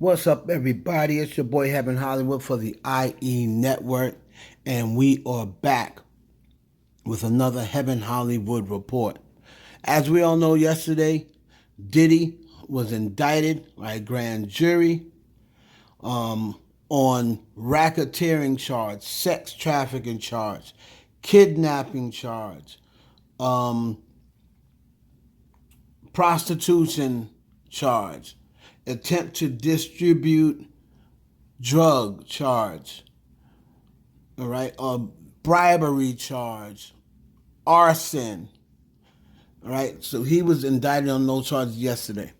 What's up, everybody? It's your boy Heaven Hollywood for the IE Network, and we are back with another Heaven Hollywood report. As we all know, yesterday, Diddy was indicted by a grand jury on racketeering charge, sex trafficking charge, kidnapping charge, prostitution charge, attempt to distribute drug charge, all right, bribery charge, arson, all right. So he was indicted on those charges yesterday.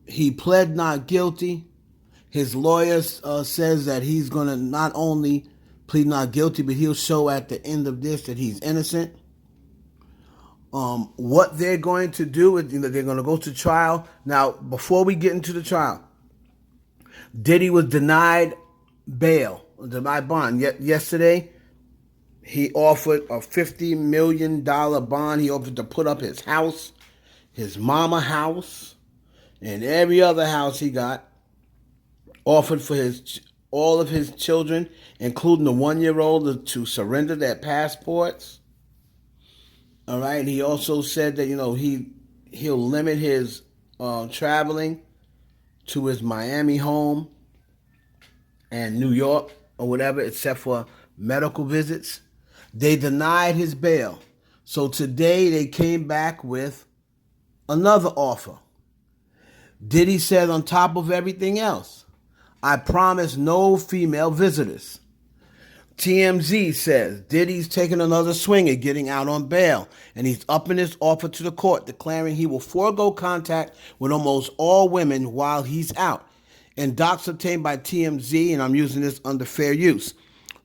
He pled not guilty. His lawyer says that he's going to not only plead not guilty, but he'll show at the end of this that he's innocent. What they're going to do is they're going to go to trial. Now, before we get into the trial, Diddy was denied bail, denied bond. Yesterday, he offered a $50 million bond. He offered to put up his house, his mama house, and every other house he got. Offered for all of his children, including the 1-year-old, to surrender their passports. All right. He also said that he'll limit his traveling to his Miami home and New York or whatever, except for medical visits. They denied his bail. So today they came back with another offer. Diddy said, on top of everything else, I promise no female visitors. TMZ says Diddy's taking another swing at getting out on bail, and he's upping his offer to the court, declaring he will forego contact with almost all women while he's out. In docs obtained by TMZ, and I'm using this under fair use,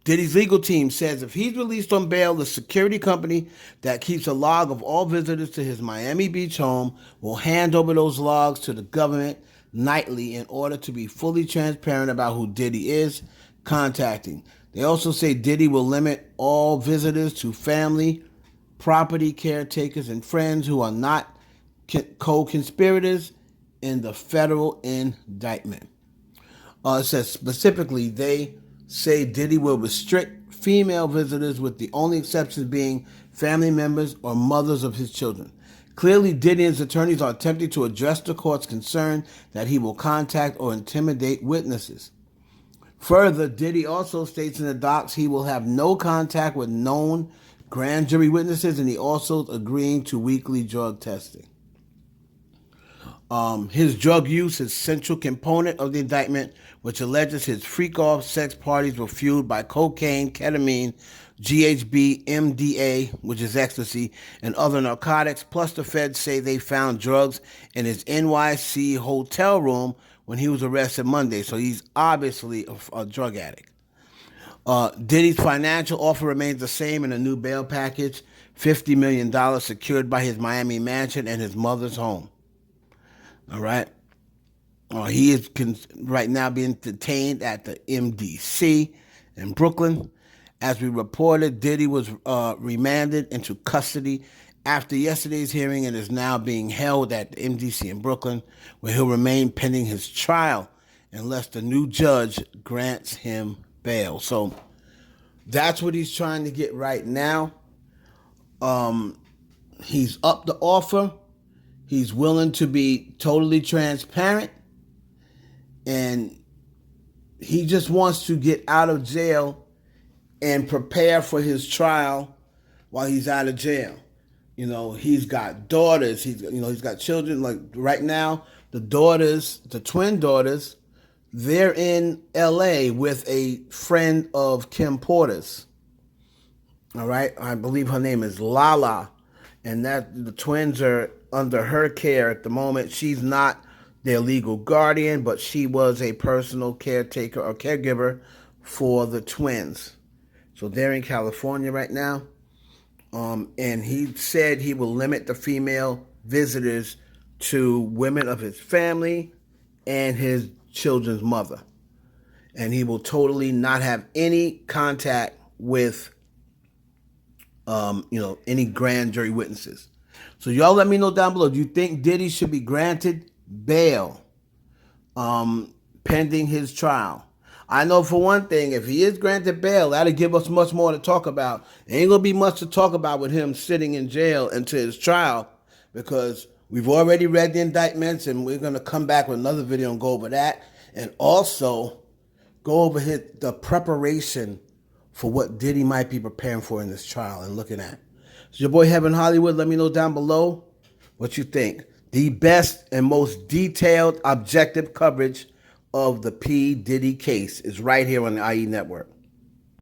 Diddy's legal team says if he's released on bail, the security company that keeps a log of all visitors to his Miami Beach home will hand over those logs to the government nightly in order to be fully transparent about who Diddy is contacting. They also say Diddy will limit all visitors to family, property caretakers, and friends who are not co-conspirators in the federal indictment. It says specifically they say Diddy will restrict female visitors, with the only exceptions being family members or mothers of his children. Clearly, Diddy and his attorneys are attempting to address the court's concern that he will contact or intimidate witnesses. Further, Diddy also states in the docs he will have no contact with known grand jury witnesses, and he also is agreeing to weekly drug testing. His drug use is a central component of the indictment, which alleges his freak-off sex parties were fueled by cocaine, ketamine, GHB, MDA, which is ecstasy, and other narcotics. Plus, the feds say they found drugs in his NYC hotel room when he was arrested Monday. So he's obviously a drug addict. Diddy's financial offer remains the same in a new bail package, $50 million secured by his Miami mansion and his mother's home. All right. He is right now being detained at the MDC in Brooklyn. As we reported, Diddy was remanded into custody after yesterday's hearing and is now being held at the MDC in Brooklyn, where he'll remain pending his trial unless the new judge grants him bail. So that's what he's trying to get right now. He's upped the offer. He's willing to be totally transparent, and he just wants to get out of jail and prepare for his trial while he's out of jail. He's got daughters. He's got children. Like right now, the twin daughters, they're in LA with a friend of Kim Porter's. All right. I believe her name is Lala, and that the twins are under her care at the moment. She's not their legal guardian, but she was a personal caretaker or caregiver for the twins. So they're in California right now. And he said he will limit the female visitors to women of his family and his children's mother. And he will totally not have any contact with, any grand jury witnesses. So y'all let me know down below. Do you think Diddy should be granted bail pending his trial. I know for one thing, if he is granted bail, that'll give us much more to talk about. There ain't gonna be much to talk about with him sitting in jail until his trial, because we've already read the indictments, and we're gonna come back with another video and go over that, and also go over the preparation for what Diddy might be preparing for in this trial and looking at. So your boy Heaven Hollywood. Let me know down below what you think. The best and most detailed, objective coverage of the P. Diddy case is right here on the IE Network.